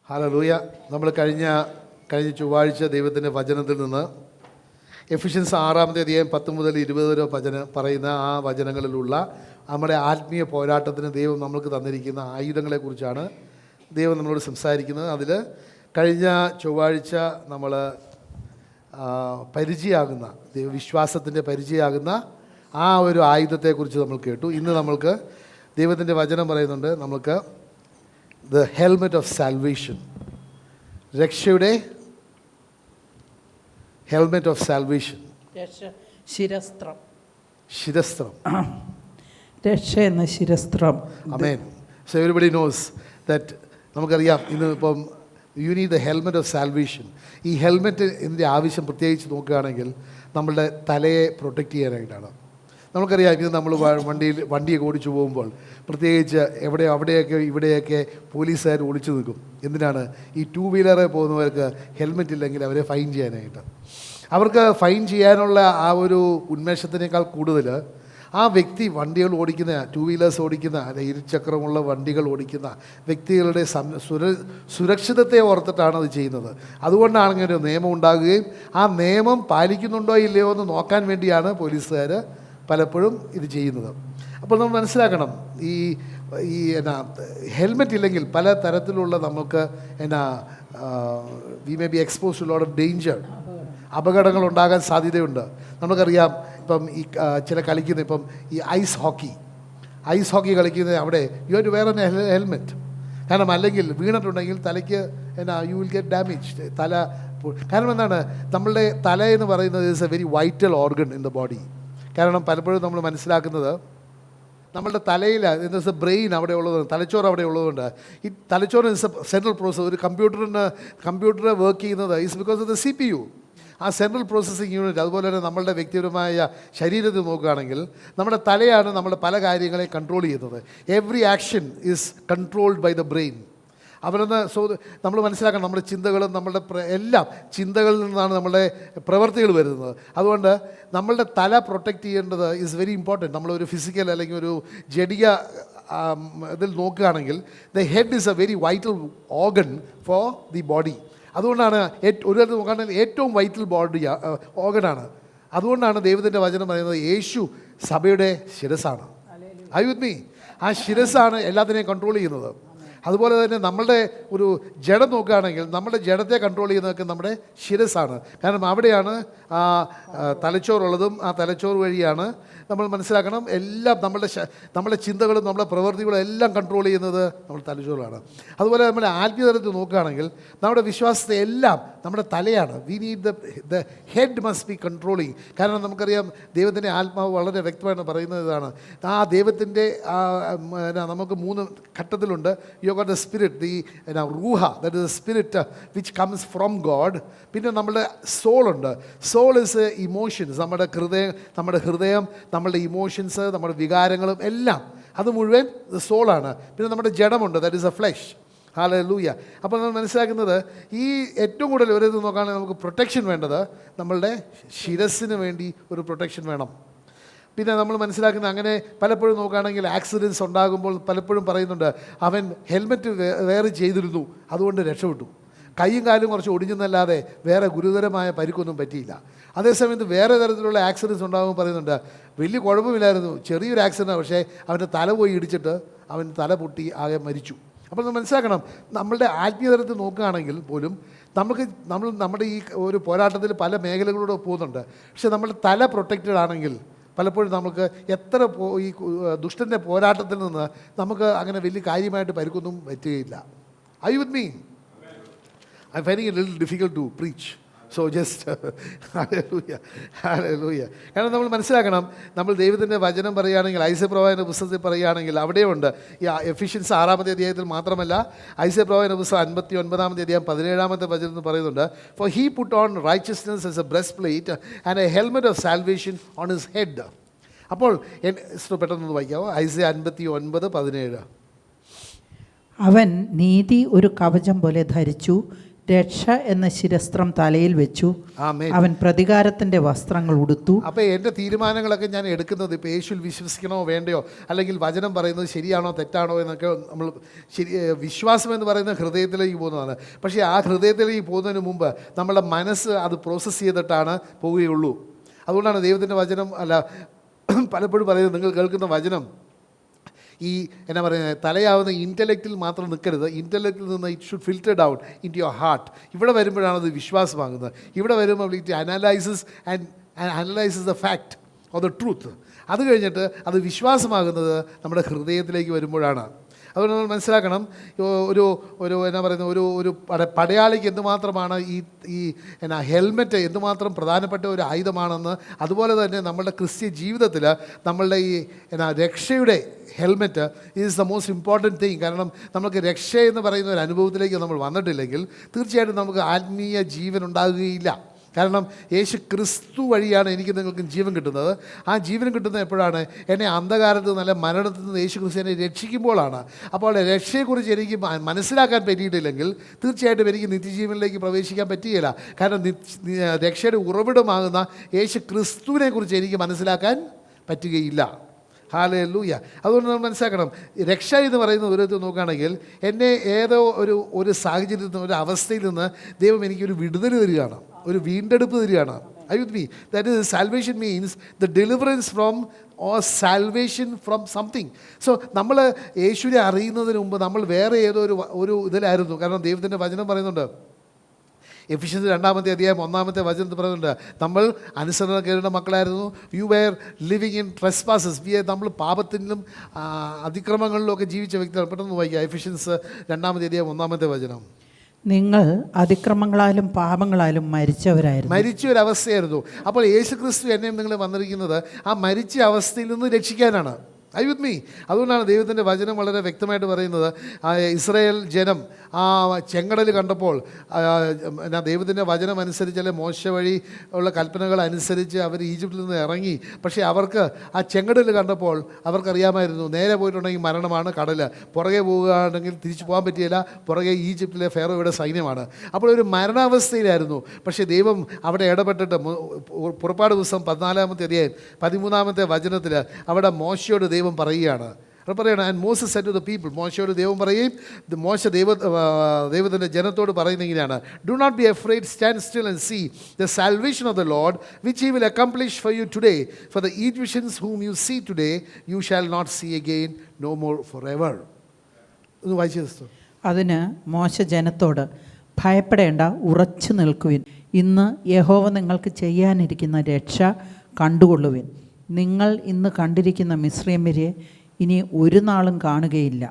Hallelujah. നമ്മൾ കഴിഞ്ഞ ചൊവ്വാഴ്ച ദൈവത്തിൻ്റെ വചനത്തിൽ നിന്ന് എഫിഷ്യൻസ് 6-ാമത്തെ അധ്യായം 10 മുതൽ 20 വരെ പറയുന്ന ആ വചനങ്ങളിലുള്ള നമ്മുടെ ആത്മീയ പോരാട്ടത്തിന് ദൈവം നമ്മൾക്ക് തന്നിരിക്കുന്ന ആയുധങ്ങളെക്കുറിച്ചാണ് ദൈവം നമ്മളോട് സംസാരിക്കുന്നത്. അതിൽ കഴിഞ്ഞ ചൊവ്വാഴ്ച നമ്മൾ പരിചയമാകുന്ന ദൈവവിശ്വാസത്തിൻ്റെ പരിചയമാകുന്ന ആ ഒരു ആയുധത്തെക്കുറിച്ച് നമ്മൾ കേട്ടു. ഇന്ന് നമ്മൾക്ക് ദൈവത്തിൻ്റെ വചനം പറയുന്നുണ്ട്, നമുക്ക് ദ ഹെൽമെറ്റ് ഓഫ് സാൽവേഷൻ, രക്ഷയുടെ ഹെൽമെറ്റ് ഓഫ് സാൽവേഷൻ, ശിരസ്ത്രം, രക്ഷ എന്ന ശിരസ്ത്രം. ആമേൻ. സോ എവരിബഡി നോസ് ദാറ്റ്, നമുക്കറിയാം ഇന്ന് ഇപ്പം you need the helmet of salvation. ഈ ഹെൽമെറ്റിൻ്റെ ആവശ്യം പ്രത്യേകിച്ച് നോക്കുകയാണെങ്കിൽ നമ്മളുടെ തലയെ പ്രൊട്ടക്റ്റ് ചെയ്യാനായിട്ടാണ്. നമുക്കറിയാം ഇത് നമ്മൾ വണ്ടിയൊക്കെ ഓടിച്ചു പോകുമ്പോൾ പ്രത്യേകിച്ച് അവിടെയൊക്കെ ഇവിടെയൊക്കെ പോലീസുകാർ ഒളിച്ചു നിൽക്കും. എന്തിനാണ്? ഈ 2 വീലറെ പോകുന്നവർക്ക് ഹെൽമെറ്റ് ഇല്ലെങ്കിൽ അവരെ ഫൈൻ ചെയ്യാനായിട്ട്. അവർക്ക് ഫൈൻ ചെയ്യാനുള്ള ആ ഒരു ഉന്മേഷത്തിനേക്കാൾ കൂടുതൽ ആ വ്യക്തി വണ്ടികൾ ഓടിക്കുന്ന, 2 വീലേഴ്സ് ഓടിക്കുന്ന, ഇരുചക്രമുള്ള വണ്ടികൾ ഓടിക്കുന്ന വ്യക്തികളുടെ സുരക്ഷിതത്തെ ഓർത്തിട്ടാണ് അത് ചെയ്യുന്നത്. അതുകൊണ്ടാണ് ഇങ്ങനെ ഒരു നിയമം ഉണ്ടാകുകയും ആ നിയമം പാലിക്കുന്നുണ്ടോ ഇല്ലയോ എന്ന് നോക്കാൻ വേണ്ടിയാണ് പോലീസുകാർ പലപ്പോഴും ഇത് ചെയ്യുന്നത്. അപ്പോൾ നമ്മൾ മനസ്സിലാക്കണം, ഈ ഹെൽമെറ്റ് ഇല്ലെങ്കിൽ പല തരത്തിലുള്ള നമുക്ക് we may be expose to lot of danger, അപകടങ്ങൾ ഉണ്ടാകാൻ സാധ്യതയുണ്ട്. നമുക്കറിയാം ഇപ്പം ഈ ചില കളിക്കുന്ന, ഇപ്പം ഈ ഐസ് ഹോക്കി കളിക്കുന്ന അവിടെ you have to wear an helmet. കാരണം അല്ലെങ്കിൽ വീണിട്ടുണ്ടെങ്കിൽ തലയ്ക്ക് യു വിൽ ഗെറ്റ് ഡാമേജ്. കാരണം എന്താണ്, നമ്മളുടെ തല എന്ന് പറയുന്നത് is A very vital organ in the body. കാരണം പലപ്പോഴും നമ്മൾ മനസ്സിലാക്കുന്നത് നമ്മളുടെ തലയിൽ ഇസ് എ ബ്രെയിൻ അവിടെ ഉള്ളത്, തലച്ചോറ് അവിടെ ഉള്ളതുകൊണ്ട് ഈ തലച്ചോറ് ഇസ് എ സെൻട്രൽ പ്രോസസ്. ഒരു കമ്പ്യൂട്ടർ വർക്ക് ചെയ്യുന്നത് is because of the CPU, ആ സെൻട്രൽ പ്രോസസ്സിങ് യൂണിറ്റ്. അതുപോലെ തന്നെ നമ്മളുടെ വ്യക്തിപരമായ ശരീരത്തിൽ നോക്കുകയാണെങ്കിൽ നമ്മുടെ തലയാണ് നമ്മുടെ പല കാര്യങ്ങളെ കൺട്രോൾ ചെയ്യുന്നത്. Every action is controlled by the brain. നമ്മൾ മനസ്സിലാക്കണം, നമ്മുടെ ചിന്തകളും നമ്മളുടെ എല്ലാം ചിന്തകളിൽ നിന്നാണ് നമ്മളുടെ പ്രവൃത്തികൾ വരുന്നത്. അതുകൊണ്ട് നമ്മളുടെ തല പ്രൊട്ടക്റ്റ് ചെയ്യേണ്ടത് ഈസ് വെരി ഇമ്പോർട്ടൻറ്റ്. നമ്മളൊരു ഫിസിക്കൽ അല്ലെങ്കിൽ ഒരു ജഡിക ഇതിൽ നോക്കുകയാണെങ്കിൽ the head is A very vital organ for the body. അതുകൊണ്ടാണ് ഒരു തരത്തിൽ നോക്കുകയാണെങ്കിൽ ഏറ്റവും വൈറ്റൽ ബോഡി ഓർഗനാണ്. അതുകൊണ്ടാണ് ദൈവത്തിൻ്റെ വചനം പറയുന്നത് യേശു സഭയുടെ ശിരസ്സാണ്. I with me? ആ ശിരസ്സാണ് എല്ലാത്തിനെയും കൺട്രോൾ ചെയ്യുന്നത്. അതുപോലെ തന്നെ നമ്മളുടെ ഒരു ജഡം നോക്കുകയാണെങ്കിൽ നമ്മുടെ ജഡത്തെ കൺട്രോൾ ചെയ്യുന്നതൊക്കെ നമ്മുടെ ശിരസ്സാണ്. കാരണം അവിടെയാണ് ആ തലച്ചോറുള്ളതും ആ തലച്ചോറ് വഴിയാണ് നമ്മൾ മനസ്സിലാക്കണം എല്ലാം നമ്മുടെ ചിന്തകളും നമ്മുടെ പ്രവൃത്തികളും എല്ലാം കൺട്രോൾ ചെയ്യുന്നത് നമ്മുടെ തലച്ചോറാണ്. അതുപോലെ നമ്മുടെ ആത്മീയതലത്തിൽ നോക്കുകയാണെങ്കിൽ നമ്മുടെ വിശ്വാസത്തെ എല്ലാം നമ്മുടെ തലയാണ്. We need the head must be controlling. കാരണം നമുക്കറിയാം ദൈവത്തിൻ്റെ ആത്മാവ് വളരെ വ്യക്തമായിട്ട് പറയുന്നത് ഇതാണ്. ആ ദൈവത്തിൻ്റെ നമുക്ക് 3 ഘട്ടത്തിലുണ്ട്. You got the spirit, the ruha, that is the spirit which comes from God. പിന്നെ നമ്മുടെ സോളുണ്ട്. സോൾ ഇസ് ഇമോഷൻസ്, നമ്മുടെ ഹൃദയം, നമ്മുടെ ഇമോഷൻസ്, നമ്മുടെ വികാരങ്ങളും എല്ലാം അത് മുഴുവൻ സോളാണ്. പിന്നെ നമ്മുടെ ജഡമുണ്ട്, that is a flesh. Hallelujah. അപ്പോൾ നമ്മൾ മനസ്സിലാക്കുന്നത് ഈ ഏറ്റവും കൂടുതൽ ഒരു ഇത് നോക്കുകയാണെങ്കിൽ നമുക്ക് പ്രൊട്ടക്ഷൻ വേണ്ടത് നമ്മളുടെ ശിരസ്സിന് വേണ്ടി ഒരു പ്രൊട്ടക്ഷൻ വേണം. പിന്നെ നമ്മൾ മനസ്സിലാക്കുന്ന അങ്ങനെ പലപ്പോഴും നോക്കുകയാണെങ്കിൽ ആക്സിഡൻറ്റ്സ് ഉണ്ടാകുമ്പോൾ പലപ്പോഴും പറയുന്നുണ്ട് അവൻ ഹെൽമെറ്റ് വേറെ ചെയ്തിരുന്നു അതുകൊണ്ട് രക്ഷപ്പെട്ടു, കൈയും കാലും കുറച്ച് ഒടിഞ്ഞെന്നല്ലാതെ വേറെ ഗുരുതരമായ പരിക്കൊന്നും പറ്റിയില്ല. അതേസമയത്ത് വേറെ തരത്തിലുള്ള ആക്സിഡൻറ്റ്സ് ഉണ്ടാകുമ്പോൾ പറയുന്നുണ്ട് വലിയ കുഴപ്പമില്ലായിരുന്നു, ചെറിയൊരു ആക്സിഡൻറ്റാണ്, പക്ഷേ അവൻ്റെ തല പോയി ഇടിച്ചിട്ട് അവൻ തല പൊട്ടി ആകെ മരിച്ചു. അപ്പോൾ നമ്മൾ മനസ്സിലാക്കണം, നമ്മളുടെ ആത്മീയതലത്തിൽ നോക്കുകയാണെങ്കിൽ പോലും നമ്മുടെ ഈ ഒരു പോരാട്ടത്തിൽ പല മേഖലകളിലൂടെ പോകുന്നുണ്ട്. പക്ഷേ നമ്മുടെ തല പ്രൊട്ടക്റ്റഡ് ആണെങ്കിൽ പലപ്പോഴും നമുക്ക് എത്ര ഈ ദുഷ്ടൻ്റെ പോരാട്ടത്തിൽ നിന്ന് നമുക്ക് അങ്ങനെ വലിയ കാര്യമായിട്ട് പരിക്കൊന്നും പറ്റുകയില്ല. I with me? I finding it little difficult to preach. So just hallelujah, hallelujah. കാരണം നമ്മൾ മനസ്സിലാക്കണം, നമ്മൾ ദൈവത്തിൻ്റെ വചനം പറയുകയാണെങ്കിൽ ഐസയ പ്രവാചകൻ്റെ പുസ്തകത്തിൽ പറയുകയാണെങ്കിൽ അവിടെയുണ്ട്. ഈ എഫിഷ്യൻസ് 6-ാമത്തെ അധ്യായത്തിൽ മാത്രമല്ല, ഐസയ പ്രവാചകൻ്റെ പുസ്തകം 59-ാമത്തെ അധ്യായം 17-ാമത്തെ വചനത്തിൽ പറയുന്നുണ്ട്, four he put on righteousness as A breast plate and A helmet of salvation on his head. അപ്പോൾ പെട്ടെന്ന് വായിക്കാമോ? ഐസയ 59:17. അവൻ നീതി ഒരു കവചം പോലെ ധരിച്ചു, രക്ഷ എന്ന ശിരസ്ത്രം തലയിൽ വെച്ചു. ആമേൻ. അവൻ പ്രതികാരത്തിൻ്റെ വസ്ത്രങ്ങൾ ഉടുത്തു. അപ്പോൾ എൻ്റെ തീരുമാനങ്ങളൊക്കെ ഞാൻ എടുക്കുന്നത് ഇപ്പോൾ യേശുവിൽ വിശ്വസിക്കണോ വേണ്ടയോ, അല്ലെങ്കിൽ വചനം പറയുന്നത് ശരിയാണോ തെറ്റാണോ എന്നൊക്കെ നമ്മൾ വിശ്വാസം എന്ന് പറയുന്നത് ഹൃദയത്തിലേക്ക് പോകുന്നതാണ്. പക്ഷേ ആ ഹൃദയത്തിലേക്ക് പോകുന്നതിന് മുമ്പ് നമ്മളുടെ മനസ്സ് അത് പ്രോസസ്സ് ചെയ്തിട്ടാണ് പോവുകയുള്ളൂ. അതുകൊണ്ടാണ് ദൈവത്തിൻ്റെ വചനം പലപ്പോഴും പറയുന്നത്, നിങ്ങൾ കേൾക്കുന്ന വചനം ഈ എന്നാ പറയുന്നത് തലയാവുന്ന ഇൻ്റലക്റ്റിൽ മാത്രം നിൽക്കരുത്. ഇൻ്റലക്റ്റിൽ നിന്ന് it should filter down into your heart. ഇവിടെ വരുമ്പോഴാണ് അത് വിശ്വാസമാകുന്നത്. ഇവിടെ വരുമ്പോൾ it analyses the fact or the truth. അത് കഴിഞ്ഞിട്ട് അത് വിശ്വാസമാകുന്നത് നമ്മുടെ ഹൃദയത്തിലേക്ക് വരുമ്പോഴാണ്. അതുകൊണ്ട് നമ്മൾ മനസ്സിലാക്കണം, ഒരു എന്നാ പറയുന്നത് ഒരു പടയാളിക്ക് എന്തുമാത്രമാണ് ഈ ഹെൽമെറ്റ് എന്തുമാത്രം പ്രധാനപ്പെട്ട ഒരു ആയുധമാണെന്ന്, അതുപോലെ തന്നെ നമ്മളുടെ ക്രിസ്ത്യ ജീവിതത്തിൽ നമ്മളുടെ ഈ രക്ഷയുടെ helmet is the most important thing. കാരണം നമുക്ക് രക്ഷ എന്ന് പറയുന്ന ഒരു അനുഭവത്തിലേക്ക് നമ്മൾ വന്നിട്ടില്ലെങ്കിൽ തീർച്ചയായിട്ടും നമുക്ക് ആത്മീയ ജീവൻ ഉണ്ടാകുകയില്ല. കാരണം യേശു ക്രിസ്തു വഴിയാണ് എനിക്ക് നിങ്ങൾക്കും ജീവൻ കിട്ടുന്നത്. ആ ജീവൻ കിട്ടുന്നത് എപ്പോഴാണ്? എന്നെ അന്ധകാരത്തിൽ നല്ല മരണത്തിൽ നിന്ന് യേശു ക്രിസ്തു എന്നെ രക്ഷിക്കുമ്പോഴാണ്. അപ്പോൾ രക്ഷയെക്കുറിച്ച് എനിക്ക് മനസ്സിലാക്കാൻ പറ്റിയിട്ടില്ലെങ്കിൽ തീർച്ചയായിട്ടും എനിക്ക് നിത്യജീവനിലേക്ക് പ്രവേശിക്കാൻ പറ്റുകയില്ല. കാരണം രക്ഷയുടെ ഉറവിടമാകുന്ന യേശു ക്രിസ്തുവിനെ കുറിച്ച് എനിക്ക് മനസ്സിലാക്കാൻ പറ്റുകയില്ല. ഹല്ലേലൂയ. അതുകൊണ്ട് നമ്മൾ മനസ്സിലാക്കണം, രക്ഷ എന്ന് പറയുന്ന ഒരു ഇത് നോക്കുകയാണെങ്കിൽ എന്നെ ഏതോ ഒരു സാഹചര്യത്തിൽ നിന്ന്, ഒരു അവസ്ഥയിൽ നിന്ന് ദൈവം എനിക്കൊരു വിടുതൽ തരികയാണ്, ഒരു വീണ്ടെടുപ്പ് തരികയാണ്. I with me? That is salvation means the deliverance from or salvation from something. So നമ്മൾ യേശുവിനെ അറിയുന്നതിന് മുമ്പ് നമ്മൾ വേറെ ഏതോ ഒരു ഇതിലായിരുന്നു. കാരണം ദൈവത്തിൻ്റെ വചനം പറയുന്നുണ്ട്, എഫിഷ്യൻസ് 2-ാമത്തെ അധ്യായം 1-ാമത്തെ വചനത്തിൽ പറയുന്നുണ്ട്, നമ്മൾ അനുസരണക്കേടിൻ്റെ മക്കളായിരുന്നു. You were living in trespasses. നമ്മൾ പാപത്തിലും അതിക്രമങ്ങളിലും ഒക്കെ ജീവിച്ച വ്യക്തികളാണ്. പെട്ടെന്ന് വായിക്കുക എഫിഷ്യൻസ് 2-ാമത്തെ അധ്യായം 1-ാമത്തെ വചനം. നിങ്ങൾ അതിക്രമങ്ങളാലും പാപങ്ങളാലും മരിച്ച ഒരവസ്ഥയായിരുന്നു. അപ്പോൾ യേശു ക്രിസ്തു എന്നെയും നിങ്ങൾ വന്നിരിക്കുന്നത് ആ മരിച്ച അവസ്ഥയിൽ നിന്ന് രക്ഷിക്കാനാണ്. I with me? അതുകൊണ്ടാണ് ദൈവത്തിൻ്റെ വചനം വളരെ വ്യക്തമായിട്ട് പറയുന്നത്, ഇസ്രായേൽ ജനം ആ ചെങ്കടൽ കണ്ടപ്പോൾ ദൈവത്തിൻ്റെ വചനം അനുസരിച്ച്, അല്ലെ മോശ വഴി ഉള്ള കൽപ്പനകൾ അനുസരിച്ച് അവർ ഈജിപ്തിൽ നിന്ന് ഇറങ്ങി. പക്ഷേ അവർക്ക് ആ ചെങ്കടൽ കണ്ടപ്പോൾ അവർക്കറിയാമായിരുന്നു, നേരെ പോയിട്ടുണ്ടെങ്കിൽ മരണമാണ്, കടൽ പുറകെ പോവുകയാണെങ്കിൽ തിരിച്ചു പോകാൻ പറ്റിയില്ല, പുറകെ ഈജിപ്തിലെ ഫെറോയുടെ സൈന്യമാണ്. അപ്പോൾ ഒരു മരണാവസ്ഥയിലായിരുന്നു. പക്ഷേ ദൈവം അവിടെ ഇടപെട്ടിട്ട് പുറപ്പാട് പുസ്തകം 14-ാമത്തെ അധ്യായം 13-ാമത്തെ വചനത്തിൽ അവിടെ മോശയോട് ദൈവം പറയുകയാണ്. And Moses said to the people, മോശയോട് ദൈവം പറയുകയും മോശ ദൈവത്തിൻ്റെ ജനത്തോട് പറയുന്ന ഇങ്ങനെയാണ്, do not be afraid, stand still and see the salvation of the Lord which he will accomplish for you today. For the Egyptians whom you see today you shall not see again no more forever. ഒന്ന് വായിച്ചു. അതിന് മോശ ജനത്തോട്, ഭയപ്പെടേണ്ട, ഉറച്ചു നിൽക്കുവിൻ. ഇന്ന് യഹോവ നിങ്ങൾക്ക് ചെയ്യാനിരിക്കുന്ന രക്ഷ കണ്ടുകൊള്ളുവിൻ. നിങ്ങൾ ഇന്ന് കണ്ടിരിക്കുന്ന മിസ്രയീമ്യരെ ഇനി ഒരു നാളും കാണുകയില്ല.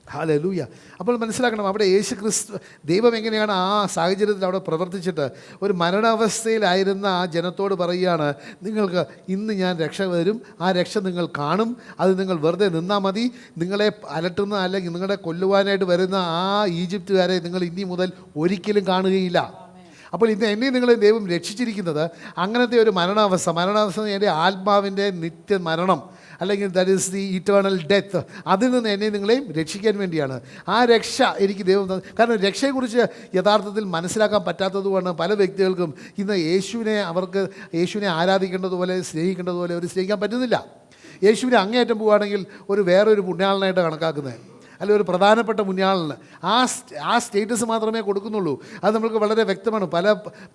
ഹല്ലേലൂയ. അപ്പോൾ മനസ്സിലാക്കണം, അവിടെ യേശു ക്രിസ്തു ദൈവം എങ്ങനെയാണ് ആ സാഹചര്യത്തിൽ അവിടെ പ്രവർത്തിച്ചിട്ട് ഒരു മരണാവസ്ഥയിലായിരുന്ന ആ ജനത്തോട് പറയുകയാണ്, നിങ്ങൾക്ക് ഇന്ന് ഞാൻ രക്ഷ വരും, ആ രക്ഷ നിങ്ങൾ കാണും. അത് നിങ്ങൾ വെറുതെ നിന്നാൽ മതി. നിങ്ങളെ അലട്ടുന്ന അല്ലെങ്കിൽ നിങ്ങളെ കൊല്ലുവാനായിട്ട് വരുന്ന ആ ഈജിപ്തുകാരെ നിങ്ങൾ ഇനി മുതൽ ഒരിക്കലും കാണുകയില്ല. അപ്പോൾ ഇന്ന് എന്നെ നിങ്ങളെ ദൈവം രക്ഷിച്ചിരിക്കുന്നത് അങ്ങനത്തെ ഒരു മരണാവസ്ഥ എൻ്റെ ആത്മാവിൻ്റെ നിത്യ മരണം, അല്ലെങ്കിൽ that is the eternal death, അതിൽ നിന്ന് എന്നെ നിങ്ങളെയും രക്ഷിക്കാൻ വേണ്ടിയാണ്. ആ രക്ഷ എനിക്ക് ദൈവം തന്നു. കാരണം രക്ഷയെക്കുറിച്ച് യഥാർത്ഥത്തിൽ മനസ്സിലാക്കാൻ പറ്റാത്തതുകൊണ്ട് പല വ്യക്തികൾക്കും ഇന്ന് യേശുവിനെ ആരാധിക്കേണ്ടതുപോലെ സ്നേഹിക്കേണ്ടതുപോലെ അവർ സ്നേഹിക്കാൻ പറ്റുന്നില്ല. യേശുവിനെ അങ്ങേയറ്റം പോവുകയാണെങ്കിൽ വേറൊരു പുണ്യാളനായിട്ട് കണക്കാക്കുന്നത്, അല്ലെങ്കിൽ ഒരു പ്രധാനപ്പെട്ട പുണ്യാളന് ആ സ്റ്റേറ്റസ് മാത്രമേ കൊടുക്കുന്നുള്ളൂ. അത് നമുക്ക് വളരെ വ്യക്തമാണ്.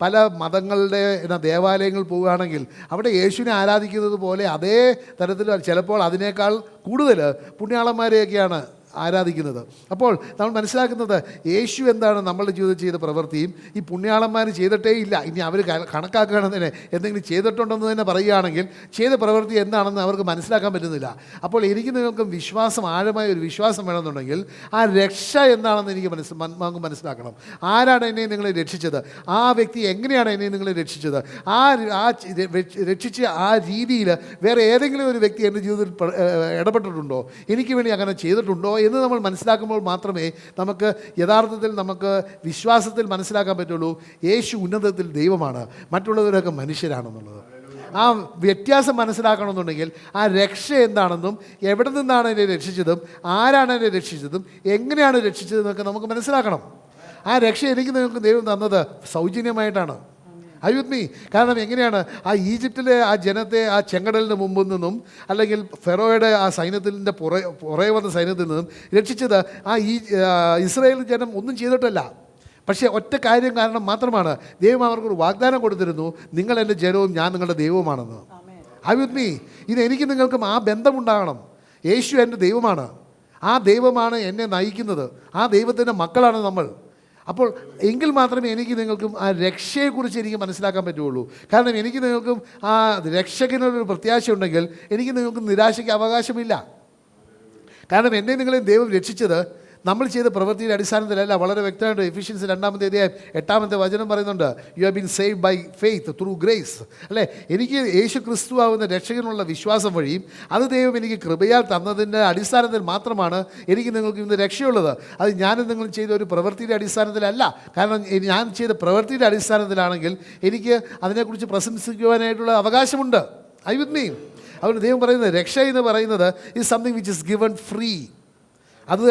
പല മതങ്ങളുടെ ദേവാലയങ്ങൾ പോവുകയാണെങ്കിൽ അവിടെ യേശുവിനെ ആരാധിക്കുന്നത് പോലെ അതേ തരത്തിൽ ചിലപ്പോൾ അതിനേക്കാൾ കൂടുതൽ പുണ്യാളന്മാരെയൊക്കെയാണ് ആരാധിക്കുന്നത്. അപ്പോൾ നമ്മൾ മനസ്സിലാക്കുന്നത് യേശു എന്താണ് നമ്മളുടെ ജീവിതത്തിൽ ചെയ്ത പ്രവൃത്തിയും ഈ പുണ്യാളന്മാർ ചെയ്തിട്ടേ ഇല്ല. ഇനി അവർ കണക്കാക്കുകയാണെന്ന് എന്തെങ്കിലും ചെയ്തിട്ടുണ്ടെന്ന് തന്നെ പറയുകയാണെങ്കിൽ ചെയ്ത പ്രവൃത്തി എന്താണെന്ന് അവർക്ക് മനസ്സിലാക്കാൻ പറ്റുന്നില്ല. അപ്പോൾ എനിക്ക് നിങ്ങൾക്കും വിശ്വാസം, ആഴമായ ഒരു വിശ്വാസം വേണമെന്നുണ്ടെങ്കിൽ ആ രക്ഷ എന്താണെന്ന് എനിക്ക് നമുക്ക് മനസ്സിലാക്കണം. ആരാണ് എന്നെ നിങ്ങളെ രക്ഷിച്ചത്? ആ വ്യക്തി എങ്ങനെയാണ് എന്നെ നിങ്ങളെ രക്ഷിച്ചത്? ആ രക്ഷിച്ച ആ രീതിയിൽ വേറെ ഏതെങ്കിലും ഒരു വ്യക്തി എൻ്റെ ജീവിതത്തിൽ ഇടപെട്ടിട്ടുണ്ടോ? എനിക്ക് വേണ്ടി അങ്ങനെ ചെയ്തിട്ടുണ്ടോ എന്ന് നമ്മൾ മനസ്സിലാക്കുമ്പോൾ മാത്രമേ നമുക്ക് യഥാർത്ഥത്തിൽ വിശ്വാസത്തിൽ മനസ്സിലാക്കാൻ പറ്റുള്ളൂ യേശു ഉന്നതത്തിൽ ദൈവമാണ്, മറ്റുള്ളവരൊക്കെ മനുഷ്യരാണെന്നുള്ളത്. ആ വ്യത്യാസം മനസ്സിലാക്കണമെന്നുണ്ടെങ്കിൽ ആ രക്ഷ എന്താണെന്നും എവിടെ നിന്നാണ് എന്നെ രക്ഷിച്ചതും ആരാണ് എന്നെ രക്ഷിച്ചതും എങ്ങനെയാണ് രക്ഷിച്ചതെന്നൊക്കെ നമുക്ക് മനസ്സിലാക്കണം. ആ രക്ഷ എനിക്ക് നിങ്ങൾക്ക് ദൈവം തന്നത് സൗജന്യമായിട്ടാണ്. I with me? കാരണം എങ്ങനെയാണ് ആ ഈജിപ്തിലെ ആ ജനത്തെ ആ ചെങ്കടലിന് മുമ്പിൽ നിന്നും അല്ലെങ്കിൽ ഫെറോയുടെ ആ സൈന്യത്തിൻ്റെ പുറകെ വന്ന സൈന്യത്തിൽ നിന്നും രക്ഷിച്ചത് ഇസ്രായേൽ ജനം ഒന്നും ചെയ്തിട്ടല്ല. പക്ഷേ ഒറ്റ കാര്യം കാരണം മാത്രമാണ്, ദൈവം അവർക്കൊരു വാഗ്ദാനം കൊടുത്തിരുന്നു, നിങ്ങൾ എൻ്റെ ജനവും ഞാൻ നിങ്ങളുടെ ദൈവവുമാണെന്ന്. I with me? ഇത് എനിക്ക് നിങ്ങൾക്കും ആ ബന്ധമുണ്ടാകണം. യേശു എൻ്റെ ദൈവമാണ്, ആ ദൈവമാണ് എന്നെ നയിക്കുന്നത്, ആ ദൈവത്തിൻ്റെ മക്കളാണ് നമ്മൾ. അപ്പോൾ എങ്കിൽ മാത്രമേ എനിക്ക് നിങ്ങൾക്കും ആ രക്ഷയെക്കുറിച്ച് എനിക്ക് മനസ്സിലാക്കാൻ പറ്റുള്ളൂ. കാരണം എനിക്ക് നിങ്ങൾക്കും ആ രക്ഷകനൊരു പ്രത്യാശ ഉണ്ടെങ്കിൽ എനിക്ക് നിങ്ങൾക്കും നിരാശയ്ക്ക് അവകാശമില്ല. കാരണം എന്നെ നിങ്ങളെ ദൈവം രക്ഷിച്ചത് നമ്മൾ ചെയ്ത പ്രവൃത്തിയുടെ അടിസ്ഥാനത്തിലല്ല. വളരെ വ്യക്തമായിട്ട് എഫിഷ്യൻസ് 2-ാമത്തെ അധ്യായം 8-ാമത്തെ വചനം പറയുന്നുണ്ട്, you have been saved by faith through grace. അല്ലേ? എനിക്ക് യേശു ക്രിസ്തു ആവുന്ന രക്ഷകനുള്ള വിശ്വാസം വഴിയും അത് ദൈവം എനിക്ക് കൃപയാൽ തന്നതിൻ്റെ അടിസ്ഥാനത്തിൽ മാത്രമാണ് എനിക്ക് നിങ്ങൾക്ക് ഇന്ന് രക്ഷയുള്ളത്. അത് ഞാനും നിങ്ങൾ ചെയ്ത ഒരു പ്രവൃത്തിയുടെ അടിസ്ഥാനത്തിലല്ല. കാരണം ഞാൻ ചെയ്ത പ്രവൃത്തിയുടെ അടിസ്ഥാനത്തിലാണെങ്കിൽ എനിക്ക് അതിനെക്കുറിച്ച് പ്രശംസിക്കുവാനായിട്ടുള്ള അവകാശമുണ്ട്. I with me? അതുകൊണ്ട് ദൈവം പറയുന്നത് രക്ഷ എന്ന് പറയുന്നത് is something which is given free. അത്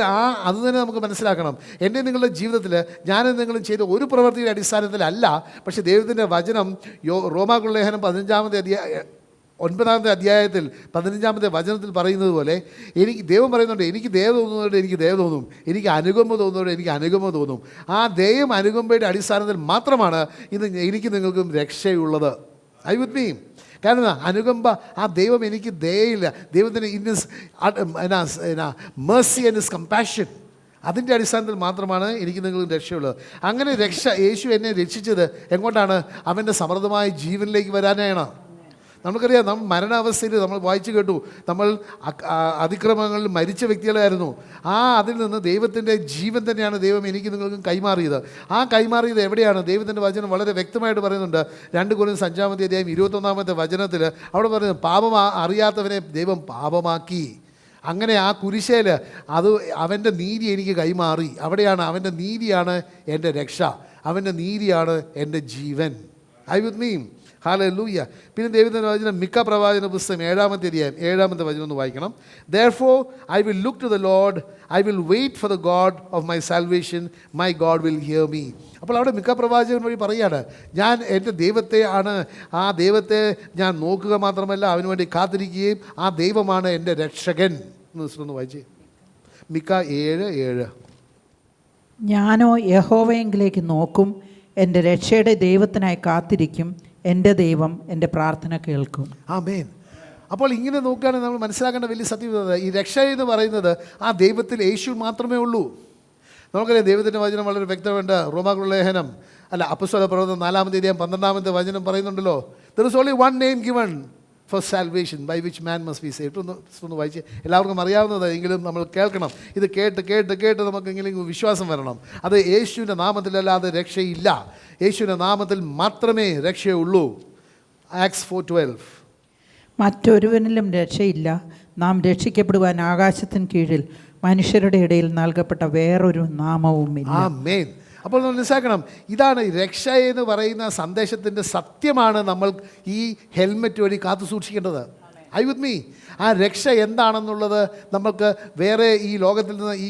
തന്നെ നമുക്ക് മനസ്സിലാക്കണം. എൻ്റെ നിങ്ങളുടെ ജീവിതത്തിൽ ഞാനും നിങ്ങളും ചെയ്ത ഒരു പ്രവൃത്തിയുടെ അടിസ്ഥാനത്തിലല്ല. പക്ഷേ ദൈവത്തിൻ്റെ വചനം റോമാക്കുള്ള ലേഖനം 9-ാമത്തെ അധ്യായത്തിൽ 15-ാമത്തെ വചനത്തിൽ പറയുന്നത് പോലെ എനിക്ക് ദൈവം പറയുന്നുണ്ട്, എനിക്ക് ദയ തോന്നുന്നതോടെ എനിക്ക് ദയ തോന്നും, എനിക്ക് അനുകമ്പ തോന്നുന്നതോടെ എനിക്ക് അനുകമ്പ തോന്നും. ആ ദയം അനുകമ്പയുടെ അടിസ്ഥാനത്തിൽ മാത്രമാണ് ഇന്ന് എനിക്ക് നിങ്ങൾക്കും രക്ഷയുള്ളത്. I with me? കാരണം അനുകമ്പ, ആ ദൈവം എനിക്ക് ദയയില്ല, ദൈവത്തിന് മേഴ്സി ആൻഡ് ഹിസ് കമ്പാഷൻ, അതിൻ്റെ അടിസ്ഥാനത്തിൽ മാത്രമാണ് എനിക്ക് നിങ്ങൾക്ക് രക്ഷയുള്ളത്. അങ്ങനെ യേശു എന്നെ രക്ഷിച്ചത് എങ്ങോട്ടാണ്? അവൻ്റെ സമൃദ്ധമായ ജീവനിലേക്ക് വരാനാണ്. നമുക്കറിയാം, നമ്മൾ മരണാവസ്ഥയിൽ നമ്മൾ വായിച്ചു കേട്ടു, നമ്മൾ അതിക്രമങ്ങളിൽ മരിച്ച വ്യക്തികളായിരുന്നു. അതിൽ നിന്ന് ദൈവത്തിൻ്റെ ജീവൻ തന്നെയാണ് ദൈവം എനിക്ക് നിങ്ങൾക്കും കൈമാറിയത്. ആ കൈമാറിയത് എവിടെയാണ്? ദൈവത്തിൻ്റെ വചനം വളരെ വ്യക്തമായിട്ട് പറയുന്നുണ്ട്. 2 കൊരിന്ത്യർ 5-ാമത്തെ അധ്യായം 21-ാമത്തെ വചനത്തിൽ അവിടെ പറയുന്നത്, പാപം അറിയാത്തവനെ ദൈവം പാപമാക്കി. അങ്ങനെ ആ കുരിശേൽ അത് അവൻ്റെ നീതി എനിക്ക് കൈമാറി. അവിടെയാണ് അവൻ്റെ നീതിയാണ് എൻ്റെ രക്ഷ, അവൻ്റെ നീതിയാണ് എൻ്റെ ജീവൻ. I with me? ഹല്ലേലൂയ. പിന്നെ ദൈവത്തിൻ്റെ വചനം മിക്ക പ്രവാചന പുസ്തകം 7-ാമത്തെ അധ്യായം 7-ാമത്തെ വചനം ഒന്ന് വായിക്കണം. Therefore I will look to the Lord, I will wait for the God of my salvation, my God will hear me. അപ്പോൾ അവിടെ മിക്ക പ്രവാചകൻ വഴി പറയുകയാണ്, ഞാൻ എൻ്റെ ആ ദൈവത്തെ ഞാൻ നോക്കുക മാത്രമല്ല അവന് വേണ്ടി കാത്തിരിക്കുകയും ആ ദൈവമാണ് എൻ്റെ രക്ഷകൻ. ഒന്ന് വായിച്ചേ, മിക്ക 7:7. ഞാനോ യഹോവയെങ്കിലേക്ക് നോക്കും, എൻ്റെ രക്ഷയുടെ ദൈവത്തിനായി കാത്തിരിക്കും, എൻ്റെ ദൈവം എൻ്റെ പ്രാർത്ഥന കേൾക്കും. ആമേൻ. അപ്പോൾ ഇങ്ങനെ നോക്കുകയാണെങ്കിൽ നമ്മൾ മനസ്സിലാക്കേണ്ട വലിയ സത്യത, ഈ രക്ഷ എന്ന് പറയുന്നത് ആ ദൈവത്തിൽ യേശു മാത്രമേ ഉള്ളൂ. നമുക്കറിയാം ദൈവത്തിൻ്റെ വചനം വളരെ വ്യക്തമുണ്ട്. റോമാക്കുള്ള ലേഖനം അപ്പോസ്തല പ്രവർത്തനം 4-ാമത്തെ അധ്യായം 12-ാമത്തെ വചനം പറയുന്നുണ്ടല്ലോ, there is only one name given for salvation by which man must be saved. ഒന്ന് വായിച്ച്, എല്ലാവർക്കും അറിയാവുന്നത് എങ്കിലും നമ്മൾ കേൾക്കണം. ഇത് കേട്ട് നമുക്ക് എങ്കിലും വിശ്വാസം വരണം. അത് യേശുവിൻ്റെ നാമത്തിലല്ലാതെ രക്ഷയില്ല. യേശുവിൻ്റെ നാമത്തിൽ മാത്രമേ രക്ഷയുള്ളൂ. ആക്ട്സ് 4:12. മറ്റൊരുവനിലും രക്ഷയില്ല, നാം രക്ഷിക്കപ്പെടുവാൻ ആകാശത്തിന് കീഴിൽ മനുഷ്യരുടെ ഇടയിൽ നൽകപ്പെട്ട വേറൊരു നാമവുമില്ല. ആമേൻ. അപ്പോൾ നമ്മൾ മനസ്സിലാക്കണം, ഇതാണ് രക്ഷ എന്ന് പറയുന്ന സന്ദേശത്തിൻ്റെ സത്യമാണ് നമ്മൾ ഈ ഹെൽമെറ്റ് വഴി കാത്തു സൂക്ഷിക്കേണ്ടത്. I with me? ആ രക്ഷ എന്താണെന്നുള്ളത് നമുക്ക് വേറെ ഈ ലോകത്തിൽ നിന്ന് ഈ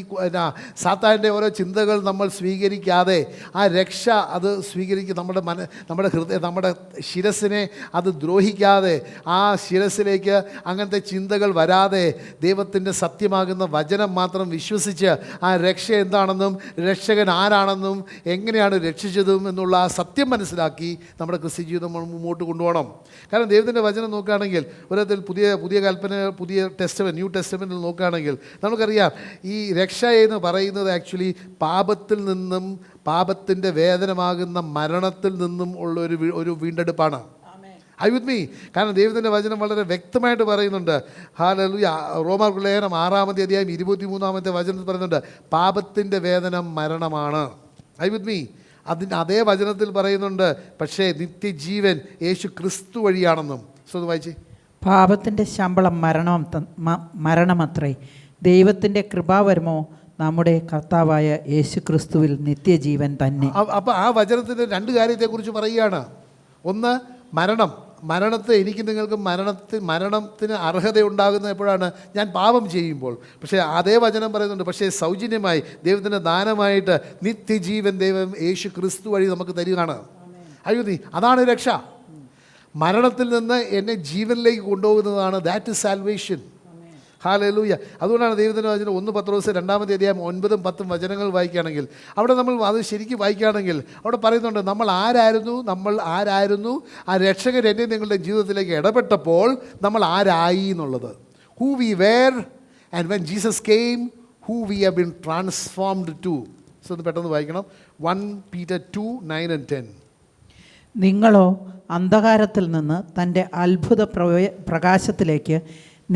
സാത്താൻ്റെ ഓരോ ചിന്തകൾ നമ്മൾ സ്വീകരിക്കാതെ ആ രക്ഷ അത് നമ്മുടെ ഹൃദയം, നമ്മുടെ ശിരസിനെ അത് ദ്രോഹിക്കാതെ, ആ ശിരസിലേക്ക് അങ്ങനത്തെ ചിന്തകൾ വരാതെ ദൈവത്തിൻ്റെ സത്യമാകുന്ന വചനം മാത്രം വിശ്വസിച്ച് ആ രക്ഷ എന്താണെന്നും രക്ഷകൻ ആരാണെന്നും എങ്ങനെയാണ് രക്ഷിച്ചതും എന്നുള്ള ആ സത്യം മനസ്സിലാക്കി നമ്മുടെ ക്രിസ്ത്യ ജീവിതം മുമ്പോട്ട് കൊണ്ടുപോകണം. കാരണം ദൈവത്തിൻ്റെ വചനം നോക്കുകയാണെങ്കിൽ ഒരത്തിൽ പുതിയ കൽപ്പന, പുതിയ ന്യൂ ടെസ്റ്റമെൻറ്റിൽ നോക്കുകയാണെങ്കിൽ നമുക്കറിയാം ഈ രക്ഷ എന്ന് പറയുന്നത് ആക്ച്വലി പാപത്തിൽ നിന്നും, പാപത്തിൻ്റെ വേദനമാകുന്ന മരണത്തിൽ നിന്നും ഉള്ള ഒരു വീണ്ടെടുപ്പാണ്. I with me? കാരണം ദൈവത്തിൻ്റെ വചനം വളരെ വ്യക്തമായിട്ട് പറയുന്നുണ്ട്. ഹല്ലേലൂയ. റോമാക്കുള്ള ലേഖനം 6-ാമത്തെ അധ്യായം 23-ാമത്തെ വചനത്തിൽ പറയുന്നുണ്ട്, പാപത്തിൻ്റെ വേദന മരണമാണ്. I with me? അതേ വചനത്തിൽ പറയുന്നുണ്ട്, പക്ഷേ നിത്യജീവൻ യേശു ക്രിസ്തു വഴിയാണെന്നും. വായിച്ചേ, പാപത്തിൻ്റെ ശമ്പളം മരണമത്രേ, ദൈവത്തിൻ്റെ കൃപാവരമോ നമ്മുടെ കർത്താവായ യേശു ക്രിസ്തുവിൽ നിത്യജീവൻ തന്നെ. അപ്പോൾ ആ വചനത്തിൻ്റെ 2 കാര്യത്തെക്കുറിച്ച് പറയുകയാണ്. ഒന്ന് മരണം, മരണത്തെ എനിക്ക് നിങ്ങൾക്ക് മരണത്തിന് അർഹതയുണ്ടാകുന്നത് എപ്പോഴാണ്? ഞാൻ പാപം ചെയ്യുമ്പോൾ. പക്ഷേ അതേ വചനം പറയുന്നുണ്ട്, പക്ഷേ സൗജന്യമായി ദൈവത്തിൻ്റെ ദാനമായിട്ട് നിത്യജീവൻ ദൈവം യേശു ക്രിസ്തു വഴി നമുക്ക് തരികയാണ്. അതാണ് രക്ഷ. മരണത്തിൽ നിന്ന് എന്നെ ജീവനിലേക്ക് കൊണ്ടുപോകുന്നതാണ്. That is salvation. ഹല്ലേലൂയ. അതുകൊണ്ടാണ് ദൈവത്തിൻ്റെ വചനം 1 പത്രോസ് 2-ാമത്തെ അധ്യായം 9-10 വചനങ്ങൾ വായിക്കുകയാണെങ്കിൽ, അവിടെ നമ്മൾ അത് ശരിക്കും വായിക്കുകയാണെങ്കിൽ അവിടെ പറയുന്നുണ്ട്, നമ്മൾ ആരായിരുന്നു, ആ രക്ഷകൻ എന്നെ നിങ്ങളുടെ ജീവിതത്തിലേക്ക് ഇടപെട്ടപ്പോൾ നമ്മൾ ആരായി എന്നുള്ളത്. Who we were and when Jesus came, who we have been transformed to. So ഒന്ന് പെട്ടെന്ന് വായിക്കണം. 1 Peter 2:9-10. നിങ്ങളോ അന്ധകാരത്തിൽ നിന്ന് തൻ്റെ അത്ഭുത പ്രകാശത്തിലേക്ക്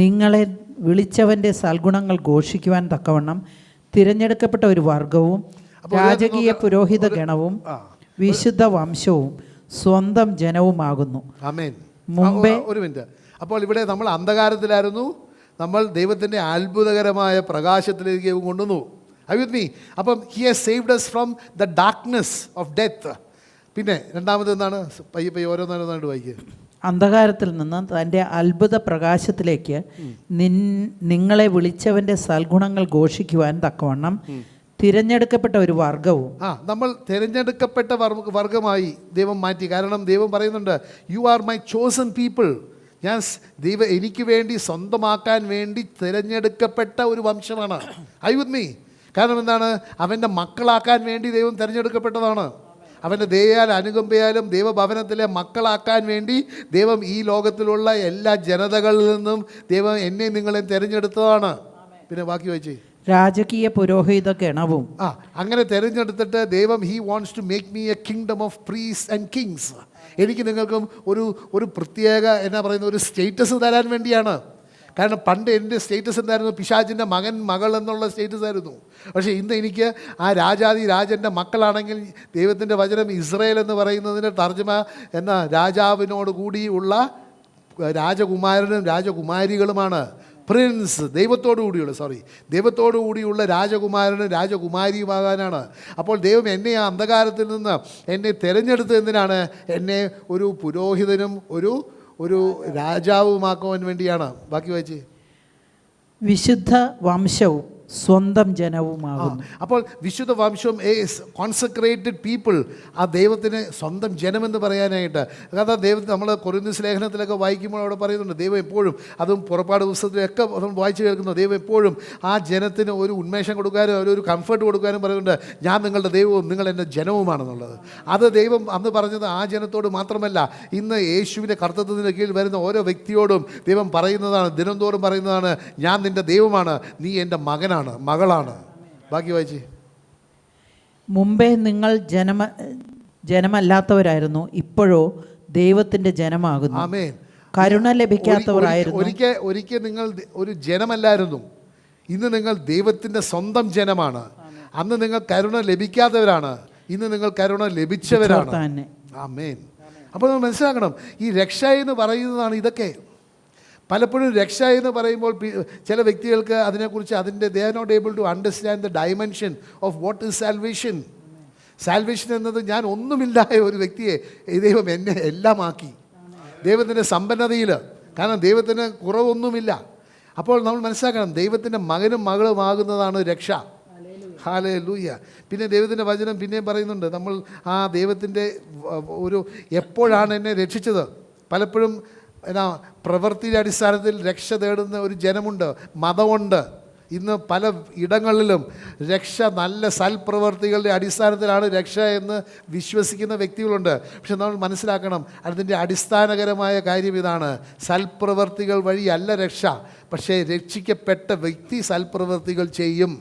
നിങ്ങളെ വിളിച്ചവൻ്റെ സൽഗുണങ്ങൾ ഘോഷിക്കുവാൻ തക്കവണ്ണം തിരഞ്ഞെടുക്കപ്പെട്ട ഒരു വർഗവും രാജകീയ പുരോഹിത ഗണവും വിശുദ്ധ വംശവും സ്വന്തം ജനവുമാകുന്നു. ആമേൻ. മുമ്പേ ഒരു മിനിറ്റ്. അപ്പോൾ ഇവിടെ നമ്മൾ അന്ധകാരത്തിലായിരുന്നു, നമ്മൾ ദൈവത്തിൻ്റെ അത്ഭുതകരമായ പ്രകാശത്തിലേക്ക് കൊണ്ടുവന്നു. Are you with me? അപ്പം he has saved us from the darkness of death. പിന്നെ രണ്ടാമത് എന്താണ്? പയ്യെ ഓരോന്നോരോന്നായിട്ട് വായിക്കുക. അന്ധകാരത്തിൽ നിന്ന് തൻ്റെ അത്ഭുത പ്രകാശത്തിലേക്ക് നിങ്ങളെ വിളിച്ചവൻ്റെ സൽഗുണങ്ങൾ ഘോഷിക്കുവാൻ തക്കവണ്ണം തിരഞ്ഞെടുക്കപ്പെട്ട ഒരു വർഗവും. നമ്മൾ തിരഞ്ഞെടുക്കപ്പെട്ട വർഗമായി ദൈവം മാറ്റി. കാരണം ദൈവം പറയുന്നുണ്ട്, you are my chosen people. എനിക്ക് വേണ്ടി സ്വന്തമാക്കാൻ വേണ്ടി തിരഞ്ഞെടുക്കപ്പെട്ട ഒരു വംശമാണ്. I with me. കാരണം എന്താണ്? അവൻ്റെ മക്കളാക്കാൻ വേണ്ടി ദൈവം തിരഞ്ഞെടുക്കപ്പെട്ടതാണ്. അവൻ്റെ ദയയാൽ അനുകമ്പയാലും ദൈവഭവനത്തിലെ മക്കളാക്കാൻ വേണ്ടി ദൈവം ഈ ലോകത്തിലുള്ള എല്ലാ ജനതകളിൽ നിന്നും ദൈവം എന്നെ നിങ്ങളെ തിരഞ്ഞെടുത്തതാണ്. പിന്നെ ബാക്കി വായിച്ചേ. രാജകീയ പുരോഹിത ഗണവും. അങ്ങനെ തിരഞ്ഞെടുത്തിട്ട് ദൈവം he wants to make me a kingdom of priest and kings. എനിക്ക് നിങ്ങൾക്കും ഒരു പ്രത്യേക ഒരു സ്റ്റേറ്റസ് തരാൻ വേണ്ടിയാണ്. കാരണം പണ്ട് എൻ്റെ സ്റ്റേറ്റസ് എന്തായിരുന്നു? പിശാചിൻ്റെ മകൾ എന്നുള്ള സ്റ്റേറ്റസ് ആയിരുന്നു. പക്ഷേ ഇന്ന് എനിക്ക് ആ രാജൻ്റെ മക്കളാണെങ്കിൽ ദൈവത്തിൻ്റെ വചനം ഇസ്രയേൽ എന്ന് പറയുന്നതിൻ്റെ തർജ്ജമ രാജാവിനോട് കൂടിയുള്ള രാജകുമാരനും രാജകുമാരികളുമാണ്. പ്രിൻസ് ദൈവത്തോടു കൂടിയുള്ള രാജകുമാരനും രാജകുമാരിയുമാകാനാണ്. അപ്പോൾ ദൈവം എന്നെ ആ അന്ധകാരത്തിൽ നിന്ന് എന്നെ തിരഞ്ഞെടുത്ത് എന്തിനാണ്? എന്നെ ഒരു പുരോഹിതനും ഒരു രാജാവുമാക്കുവാൻ വേണ്ടിയാണ്. ബാക്കി വായിച്ചേ. വിശുദ്ധ വംശവും സ്വന്തം ജനവുമാകുന്നു. അപ്പോൾ വിശുദ്ധ വംശം കോൺസെക്രേറ്റഡ് പീപ്പിൾ, ആ ദൈവത്തിന് സ്വന്തം ജനമെന്ന് പറയാനായിട്ട്. കാരണം ദൈവത്തിന് നമ്മൾ കൊരിന്ത്യസ് ലേഖനത്തിലൊക്കെ വായിക്കുമ്പോൾ അവിടെ പറയുന്നുണ്ട്, ദൈവം എപ്പോഴും, അതും പുറപ്പാട് പുസ്തകത്തിലൊക്കെ നമ്മൾ വായിച്ചു കേൾക്കുന്നു, ദൈവം എപ്പോഴും ആ ജനത്തിന് ഒരു ഉന്മേഷം കൊടുക്കാനും ഒരു കംഫർട്ട് കൊടുക്കാനും പറയുന്നുണ്ട്, ഞാൻ നിങ്ങളുടെ ദൈവവും നിങ്ങൾ എൻ്റെ ജനവുമാണെന്നുള്ളത്. അത് ദൈവം അന്ന് പറഞ്ഞത് ആ ജനത്തോട് മാത്രമല്ല, ഇന്ന് യേശുവിൻ്റെ കർത്തൃത്വത്തിന് കീഴിൽ വരുന്ന ഓരോ വ്യക്തിയോടും ദൈവം പറയുന്നതാണ്, ദിനംതോറും പറയുന്നതാണ്, ഞാൻ നിൻ്റെ ദൈവമാണ്, നീ എൻ്റെ മകളാണ്. ബാക്കി വായിച്ചേ. മുമ്പേ നിങ്ങൾ ജനമല്ലാത്തവരായിരുന്നു, ഇപ്പോഴോ ദൈവത്തിൻ്റെ ജനമാകുന്നു. ആമേൻ. കരുണ ലഭിക്കാത്തവരായിരുന്നു. ഒരിക്കൽ നിങ്ങൾ ഒരു ജനമല്ലായിരുന്നു, ഇന്ന് നിങ്ങൾ ദൈവത്തിൻ്റെ സ്വന്തം ജനമാണ്. അന്ന് നിങ്ങൾ കരുണ ലഭിക്കാത്തവരാണ്, ഇന്ന് നിങ്ങൾ കരുണ ലഭിച്ചവരാണ്. ആമേൻ. അപ്പോൾ നമ്മൾ മനസ്സിലാക്കണം, ഈ രക്ഷ എന്ന് പറയുന്നതാണ് ഇതൊക്കെ. പലപ്പോഴും രക്ഷ എന്ന് പറയുമ്പോൾ ചില വ്യക്തികൾക്ക് അതിനെക്കുറിച്ച് they are not able to understand the dimension of what is salvation. Salvation എന്നത് ഞാൻ ഒന്നുമില്ലായ ഒരു വ്യക്തിയെ ദൈവം എന്നെ എല്ലാമാക്കി, ദൈവത്തിൻ്റെ സമ്പന്നതയിൽ. കാരണം ദൈവത്തിന് കുറവൊന്നുമില്ല. അപ്പോൾ നമ്മൾ മനസ്സിലാക്കണം, ദൈവത്തിൻ്റെ മകനും മകളുമാകുന്നതാണ് രക്ഷ. ഹല്ലേലൂയ. പിന്നെ ദൈവത്തിൻ്റെ വചനം പിന്നെയും പറയുന്നുണ്ട്, നമ്മൾ ആ ദൈവത്തിൻ്റെ എപ്പോഴാണ് എന്നെ രക്ഷിച്ചത്. പലപ്പോഴും പ്രവൃത്തിയുടെ അടിസ്ഥാനത്തിൽ രക്ഷ തേടുന്ന ഒരു ജനമുണ്ട്, മതമുണ്ട്. ഇന്ന് പല ഇടങ്ങളിലും രക്ഷ നല്ല സൽപ്രവർത്തികളുടെ അടിസ്ഥാനത്തിലാണ് രക്ഷ എന്ന് വിശ്വസിക്കുന്ന വ്യക്തികളുണ്ട്. പക്ഷെ നമ്മൾ മനസ്സിലാക്കണം, അതിൻ്റെ അടിസ്ഥാനകരമായ കാര്യം ഇതാണ്, സൽപ്രവർത്തികൾ വഴിയല്ല രക്ഷ, പക്ഷേ രക്ഷിക്കപ്പെട്ട വ്യക്തി സൽപ്രവർത്തികൾ ചെയ്യും.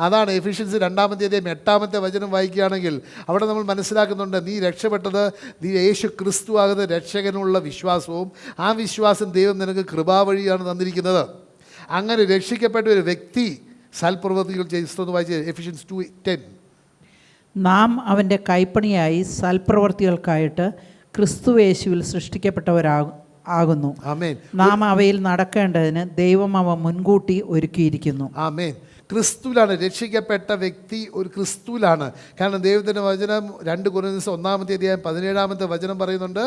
അതാണ് എഫിഷ്യൻസി 2-ാമത്തെ അധ്യായം 8-ാമത്തെ വചനം വായിക്കുകയാണെങ്കിൽ അവിടെ നമ്മൾ മനസ്സിലാക്കുന്നുണ്ട്, നീ രക്ഷപ്പെട്ടത് നീ യേശു ക്രിസ്തു ആകുന്ന രക്ഷകനുള്ള വിശ്വാസവും ആ വിശ്വാസം ദൈവം നിനക്ക് കൃപാവഴിയാണ് തന്നിരിക്കുന്നത്. അങ്ങനെ രക്ഷിക്കപ്പെട്ട ഒരു വ്യക്തി സൽപ്രവൃത്തികൾ ചെയ്തു. വായിച്ച് എഫിഷ്യൻസ് 2:10. നാം അവൻ്റെ കൈപ്പണിയായി സൽപ്രവൃത്തികൾക്കായിട്ട് ക്രിസ്തു യേശുവിൽ സൃഷ്ടിക്കപ്പെട്ടവരാകുന്നു. ആമേൻ. നാം അവയിൽ നടക്കേണ്ടതിന് ദൈവം അവ മുൻകൂട്ടി ഒരുക്കിയിരിക്കുന്നു. ആമേൻ. ക്രിസ്തുവിലാണ് രക്ഷിക്കപ്പെട്ട വ്യക്തി, ഒരു ക്രിസ്തുവിലാണ്. കാരണം ദൈവത്തിൻ്റെ വചനം 2 കൊരിന്ത്യർ 1-ാമത്തെ അധ്യായം 17-ാമത്തെ വചനം പറയുന്നുണ്ട്,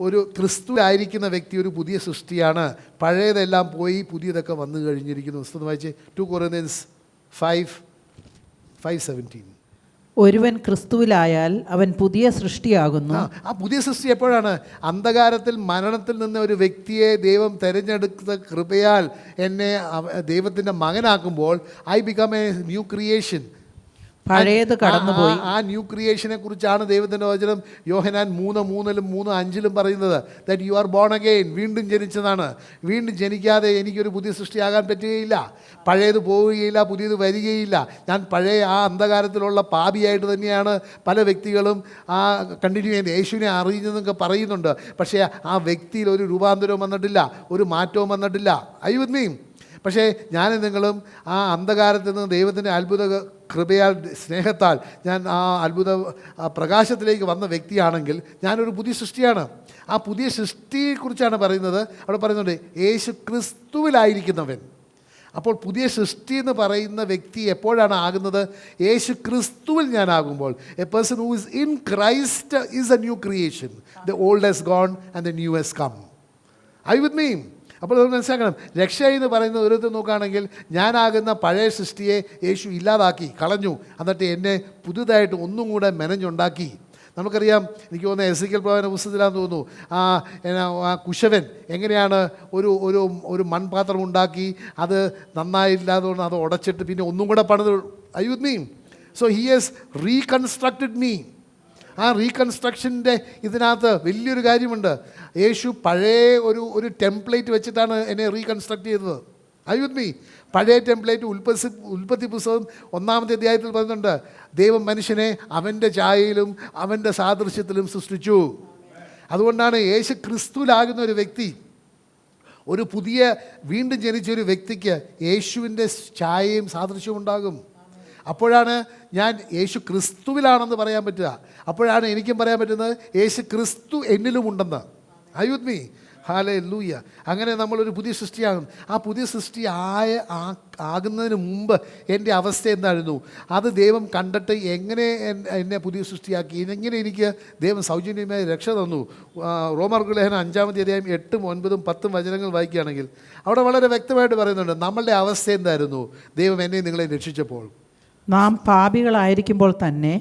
ഒരു ക്രിസ്തുവിലായിരിക്കുന്ന വ്യക്തി ഒരു പുതിയ സൃഷ്ടിയാണ്. പഴയതെല്ലാം പോയി പുതിയതൊക്കെ വന്നു കഴിഞ്ഞിരിക്കുന്നു. പുസ്തകം വായിച്ച് 2 Corinthians 5:17. ഒരുവൻ ക്രിസ്തുവിലായാൽ അവൻ പുതിയ സൃഷ്ടിയാകുന്നു. ആ പുതിയ സൃഷ്ടി എപ്പോഴാണ്? അന്ധകാരത്തിൽ മരണത്തിൽ നിന്ന് ഒരു വ്യക്തിയെ ദൈവം തിരഞ്ഞെടുത്ത കൃപയാൽ എന്നെ ദൈവത്തിൻ്റെ മകനാക്കുമ്പോൾ I become a new creation. പഴയത് കടന്നുപോയി. ആ ന്യൂ ക്രിയേഷനെ കുറിച്ചാണ് ദൈവത്തിൻ്റെ വചനം യോഹന്നാൻ 3:3 3:5 പറയുന്നത്. That you are born again, വീണ്ടും ജനിച്ചതാണ്. വീണ്ടും ജനിക്കാതെ എനിക്കൊരു പുതിയ സൃഷ്ടിയാകാൻ പറ്റുകയില്ല. പഴയത് പോവുകയില്ല, പുതിയത് വരികയില്ല. ഞാൻ പഴയ ആ അന്ധകാരത്തിലുള്ള പാപിയായിട്ട് തന്നെയാണ് പല വ്യക്തികളും കണ്ടിന്യൂ ചെയ്യുന്നത്. യേശുവിനെ അറിയുന്നതൊക്കെ പറയുന്നുണ്ട്. പക്ഷേ ആ വ്യക്തിയിൽ ഒരു രൂപാന്തരവും വന്നിട്ടില്ല, ഒരു മാറ്റവും വന്നിട്ടില്ല. I with me? പക്ഷേ ഞാനും നിങ്ങളും ആ അന്ധകാരത്തിൽ നിന്ന് ദൈവത്തിൻ്റെ അത്ഭുത കൃപയാൽ സ്നേഹത്താൽ ഞാൻ ആ അത്ഭുത പ്രകാശത്തിലേക്ക് വന്ന വ്യക്തിയാണെങ്കിൽ ഞാനൊരു പുതിയ സൃഷ്ടിയാണ്. ആ പുതിയ സൃഷ്ടിയെക്കുറിച്ചാണ് പറയുന്നത്. അവിടെ പറയുന്നുണ്ട് യേശു ക്രിസ്തുവിലായിരിക്കുന്നവൻ. അപ്പോൾ പുതിയ സൃഷ്ടി എന്ന് പറയുന്ന വ്യക്തി എപ്പോഴാണ് ആകുന്നത്? യേശു ക്രിസ്തുവിൽ ഞാനാകുമ്പോൾ. A person who is in Christ is a new creation. The old has gone and the new has come. I with me? അപ്പോൾ നമ്മൾ മനസ്സിലാക്കണം, രക്ഷ എന്ന് പറയുന്നത് ഒരു വിധത്തിൽ നോക്കുകയാണെങ്കിൽ ഞാനാകുന്ന പഴയ സൃഷ്ടിയെ യേശു ഇല്ലാതാക്കി കളഞ്ഞു. എന്നിട്ട് എന്നെ പുതുതായിട്ട് ഒന്നും കൂടെ മെനഞ്ഞുണ്ടാക്കി. നമുക്കറിയാം, എനിക്ക് തോന്നുന്നത് എസെക്കിയേൽ പ്രവാചകന്റെ പുസ്തകത്തിലാണെന്ന് തോന്നുന്നു, ആ കുശവൻ എങ്ങനെയാണ് ഒരു മൺപാത്രം ഉണ്ടാക്കി അത് നന്നായില്ലാതുകൊണ്ട് അത് ഉടച്ചിട്ട് പിന്നെ ഒന്നും കൂടെ പണിത്. I with me? So he has reconstructed me. ആ റീകൺസ്ട്രക്ഷൻ്റെ ഇതിനകത്ത് വലിയൊരു കാര്യമുണ്ട്. യേശു പഴയ ഒരു ടെംപ്ലേറ്റ് വെച്ചിട്ടാണ് എന്നെ റീകൺസ്ട്രക്ട് ചെയ്തത്. I with me? പഴയ ടെംപ്ലേറ്റ് ഉൽപ്പത്തി പുസ്തകം 1-ാമത്തെ അധ്യായത്തിൽ പറയുന്നുണ്ട്, ദൈവം മനുഷ്യനെ അവൻ്റെ ഛായയിലും അവൻ്റെ സാദൃശ്യത്തിലും സൃഷ്ടിച്ചു. അതുകൊണ്ടാണ് യേശു ക്രിസ്തുവിലാകുന്ന ഒരു വ്യക്തി, ഒരു പുതിയ വീണ്ടും ജനിച്ചൊരു വ്യക്തിക്ക് യേശുവിൻ്റെ ഛായയും സാദൃശ്യവും ഉണ്ടാകും. അപ്പോഴാണ് ഞാൻ യേശു ക്രിസ്തുവിലാണെന്ന് പറയാൻ പറ്റുക. അപ്പോഴാണ് എനിക്കും പറയാൻ പറ്റുന്നത് യേശു ക്രിസ്തു എന്നിലുമുണ്ടെന്ന്. I with me? ഹല്ലേലൂയ. അങ്ങനെ നമ്മളൊരു പുതിയ സൃഷ്ടിയാകും. ആ പുതിയ സൃഷ്ടി ആകുന്നതിന് മുമ്പ് എൻ്റെ അവസ്ഥ എന്തായിരുന്നു? അത് ദൈവം കണ്ടിട്ട് എങ്ങനെ എന്നെ പുതിയ സൃഷ്ടിയാക്കി, എങ്ങനെ എനിക്ക് ദൈവം സൗജന്യമായി രക്ഷ തന്നു. റോമർക്ക് ലേഖനം 5-ാമത്തെ അധ്യായം 8, 9, 10 വചനങ്ങൾ വായിക്കുകയാണെങ്കിൽ അവിടെ വളരെ വ്യക്തമായിട്ട് പറയുന്നുണ്ട് നമ്മളുടെ അവസ്ഥ എന്തായിരുന്നു ദൈവം എന്നെ നിങ്ങളെ രക്ഷിച്ചപ്പോൾ. നാം പാപികളായിരിക്കുമ്പോൾ തന്നെ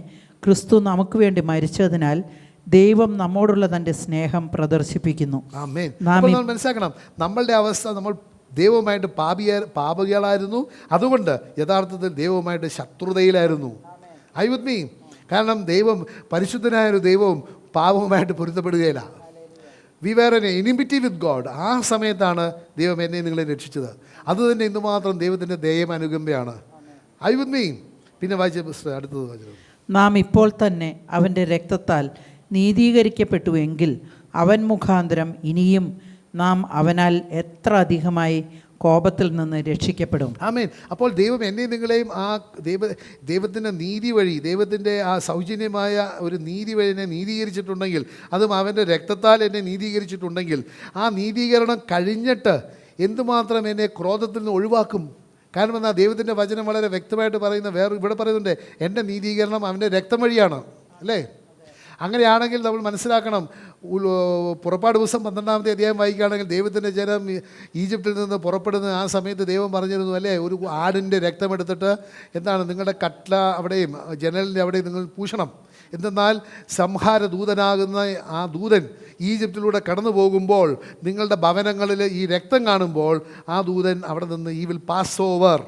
ക്രിസ്തു നമുക്ക് വേണ്ടി മരിച്ചതിനാൽ ദൈവം നമ്മോടുള്ള തൻ്റെ സ്നേഹം പ്രദർശിപ്പിക്കുന്നു. ആമേൻ. അപ്പോൾ നമ്മൾ മനസ്സിലാക്കണം, നമ്മളുടെ അവസ്ഥ, നമ്മൾ ദൈവവുമായിട്ട് പാപികളായിരുന്നു. അതുകൊണ്ട് യഥാർത്ഥത്തിൽ ദൈവവുമായിട്ട് ശത്രുതയിലായിരുന്നു. I with me? കാരണം ദൈവം, പരിശുദ്ധനായൊരു ദൈവവും പാപവുമായിട്ട് പൊരുത്തപ്പെടുകയില്ല. We were an enmity with God. ആ സമയത്താണ് ദൈവം എന്നെ നിങ്ങളെ രക്ഷിച്ചത്. അതുതന്നെ ഇന്നുമാത്രം ദൈവത്തിൻ്റെ ദയം അനുകമ്പയാണ്. I with me? പിന്നെ വായിച്ച പുസ്തകം അടുത്തത് വായിച്ചത്, നാം ഇപ്പോൾ തന്നെ അവൻ്റെ രക്തത്താൽ നീതീകരിക്കപ്പെട്ടുവെങ്കിൽ അവൻ മുഖാന്തരം ഇനിയും നാം അവനാൽ എത്ര അധികമായി കോപത്തിൽ നിന്ന് രക്ഷിക്കപ്പെടും. ആമേൻ. അപ്പോൾ ദൈവം എന്നെ നിങ്ങളെയും ആ ദൈവത്തിൻ്റെ നീതി വഴി, ദൈവത്തിൻ്റെ ആ സൗജന്യമായ ഒരു നീതി വഴി എന്നെ നീതീകരിച്ചിട്ടുണ്ടെങ്കിൽ, അതും അവൻ്റെ രക്തത്താൽ എന്നെ നീതീകരിച്ചിട്ടുണ്ടെങ്കിൽ, ആ നീതീകരണം കഴിഞ്ഞിട്ട് എന്തുമാത്രം എന്നെ ക്രോധത്തിൽ നിന്ന് ഒഴിവാക്കും. കാരണം എന്നാൽ ദൈവത്തിൻ്റെ വചനം വളരെ വ്യക്തമായിട്ട് പറയുന്ന ഇവിടെ പറയുന്നുണ്ട്, എൻ്റെ നീതീകരണം അവൻ്റെ രക്തം വഴിയാണ്, അല്ലേ? അങ്ങനെയാണെങ്കിൽ നമ്മൾ മനസ്സിലാക്കണം, പുറപ്പാട് ദിവസം 12-ാമത്തെ അധ്യായം വായിക്കുകയാണെങ്കിൽ ദൈവത്തിൻ്റെ ജനം ഈജിപ്തിൽ നിന്ന് പുറപ്പെടുന്ന ആ സമയത്ത് ദൈവം പറഞ്ഞിരുന്നു, അല്ലേ, ഒരു ആടിൻ്റെ രക്തമെടുത്തിട്ട് എന്താണ് നിങ്ങളുടെ കട്ട്ല അവിടെയും ജനലിൻ്റെ അവിടെയും നിങ്ങൾ പൂശണം. എന്തെന്നാൽ സംഹാര ദൂതനാകുന്ന ആ ദൂതൻ ഈജിപ്തിലൂടെ കടന്നു പോകുമ്പോൾ നിങ്ങളുടെ ഭവനങ്ങളിൽ ഈ രക്തം കാണുമ്പോൾ ആ ദൂതൻ അവിടെ നിന്ന് ഈ will pass over.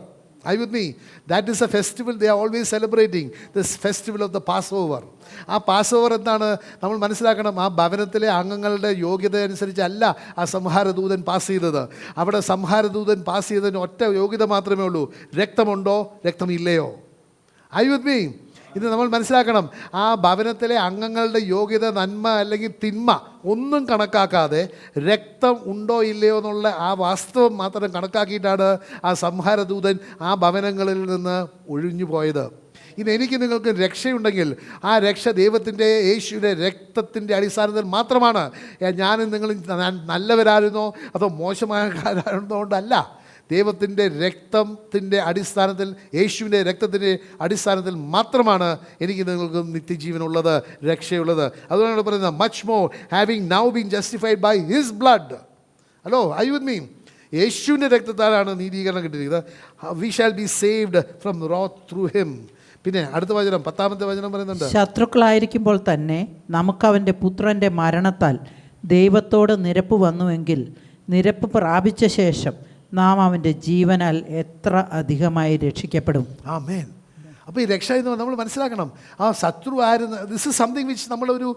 Are you with me? That is a festival they are always celebrating, this festival of the Passover. ആ പാസ് ഓവർ എന്താണ് നമ്മൾ മനസ്സിലാക്കണം, ആ ഭവനത്തിലെ അംഗങ്ങളുടെ യോഗ്യത അനുസരിച്ചല്ല ആ സംഹാരദൂതൻ പാസ് ചെയ്തത്. അവിടെ സംഹാരദൂതൻ പാസ് ചെയ്തതിന് ഒറ്റ യോഗ്യത മാത്രമേ ഉള്ളൂ, രക്തമുണ്ടോ രക്തമില്ലയോ. Are you with me? ഇത് നമ്മൾ മനസ്സിലാക്കണം, ആ ഭവനത്തിലെ അംഗങ്ങളുടെ യോഗ്യത, നന്മ അല്ലെങ്കിൽ തിന്മ ഒന്നും കണക്കാക്കാതെ രക്തം ഉണ്ടോ ഇല്ലയോ എന്നുള്ള ആ വാസ്തവം മാത്രം കണക്കാക്കിയിട്ടാണ് ആ സംഹാരദൂതൻ ആ ഭവനങ്ങളിൽ നിന്ന് ഒഴിഞ്ഞു പോയത്. ഇനി എനിക്ക് നിങ്ങൾക്ക് രക്ഷയുണ്ടെങ്കിൽ ആ രക്ഷ ദൈവത്തിൻ്റെ യേശുവിൻ്റെ രക്തത്തിൻ്റെ അടിസ്ഥാനത്തിൽ മാത്രമാണ്. ഞാനും നിങ്ങളും നല്ലവരായിരുന്നോ അതോ മോശമായവരായിരുന്നോ കൊണ്ടല്ല. ദൈവത്തിൻ്റെ രക്തത്തിൻ്റെ അടിസ്ഥാനത്തിൽ, യേശുവിൻ്റെ രക്തത്തിൻ്റെ അടിസ്ഥാനത്തിൽ മാത്രമാണ് എനിക്ക് നിങ്ങൾക്ക് നിത്യജീവനുള്ളത്, രക്ഷയുള്ളത്. അതുകൊണ്ടാണ് പറയുന്നത് much more having now been justified by his blood. Hello, I with me? യേശുവിൻ്റെ രക്തത്താലാണ് നീതീകരണം കിട്ടിയിരിക്കുന്നത്. We shall be saved from wrath through him. പിന്നെ അടുത്ത വചനം, 10ാമത്തെ വചനം പറയുന്നുണ്ട്, ശത്രുക്കളായിരിക്കുമ്പോൾ തന്നെ നമുക്കവൻ്റെ പുത്രൻ്റെ മരണത്താൽ ദൈവത്തോട് നിരപ്പ് വന്നുവെങ്കിൽ നിരപ്പ് പ്രാപിച്ച ശേഷം നാം അവൻ്റെ ജീവനാൽ എത്ര അധികമായി രക്ഷിക്കപ്പെടും. ആമേൻ. അപ്പോൾ ഈ രക്ഷ എന്ന് നമ്മൾ മനസ്സിലാക്കണം, ആ ശത്രു ആയിരുന്നു. ദിസ് ഇസ് സംതിങ് വിച്ച് നമ്മളൊരു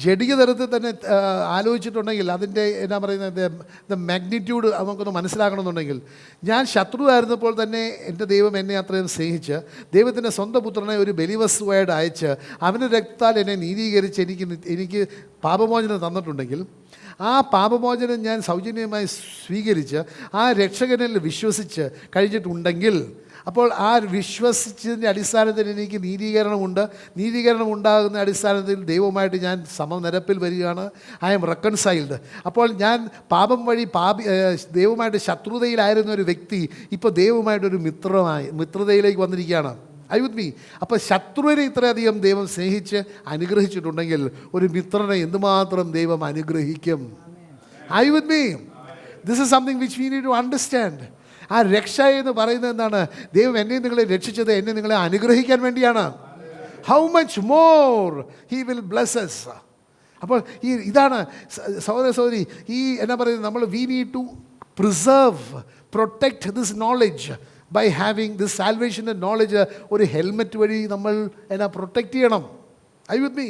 ജഡിക തരത്തിൽ തന്നെ ആലോചിച്ചിട്ടുണ്ടെങ്കിൽ അതിൻ്റെ ദ മാഗ്നിറ്റ്യൂഡ് നമുക്കൊന്ന് മനസ്സിലാക്കണമെന്നുണ്ടെങ്കിൽ, ഞാൻ ശത്രു ആയിരുന്നപ്പോൾ തന്നെ എൻ്റെ ദൈവം എന്നെ അത്രയും സ്നേഹിച്ച് ദൈവത്തിൻ്റെ സ്വന്തം പുത്രനെ ഒരു ബലിവസ്തുവായിട്ട് അയച്ച് അവൻ്റെ രക്തത്താൽ എന്നെ നീതീകരിച്ച് എനിക്ക് പാപമോചനം തന്നിട്ടുണ്ടെങ്കിൽ, ആ പാപമോചനം ഞാൻ സൗജന്യമായി സ്വീകരിച്ച് ആ രക്ഷകനിൽ വിശ്വസിച്ച് കഴിഞ്ഞിട്ടുണ്ടെങ്കിൽ, അപ്പോൾ ആ വിശ്വസിച്ചതിൻ്റെ അടിസ്ഥാനത്തിൽ എനിക്ക് നീതീകരണം ഉണ്ടാകുന്ന അടിസ്ഥാനത്തിൽ ദൈവമായിട്ട് ഞാൻ സമനിരപ്പിൽ വരികയാണ്. I M reconciled. അപ്പോൾ ഞാൻ പാപം വഴി ദൈവമായിട്ട് ശത്രുതയിലായിരുന്ന ഒരു വ്യക്തി ഇപ്പോൾ ദൈവമായിട്ടൊരു മിത്രതയിലേക്ക് വന്നിരിക്കുകയാണ്. I with me? അപ്പോൾ ശത്രുവിനെ ഇത്രയധികം ദൈവം സ്നേഹിച്ച് അനുഗ്രഹിച്ചിട്ടുണ്ടെങ്കിൽ ഒരു മിത്രനെ എന്തുമാത്രം ദൈവം അനുഗ്രഹിക്കും. I with me? This is something which we need to understand. ആ രക്ഷ എന്ന് പറയുന്നത് എന്താണ്? ദൈവം എന്നെ നിങ്ങളെ രക്ഷിച്ചത് എന്നെ നിങ്ങളെ അനുഗ്രഹിക്കാൻ വേണ്ടിയാണ്. How much more he will bless us. അപ്പോൾ ഇതാണ് സഹോദര സഹോദരി, പറയുന്നത്, നമ്മൾ we need to protect this knowledge by having this സാൽവേഷൻ്റെ നോളജ്. ഒരു ഹെൽമെറ്റ് വഴി നമ്മൾ പ്രൊട്ടക്റ്റ് ചെയ്യണം. I with me?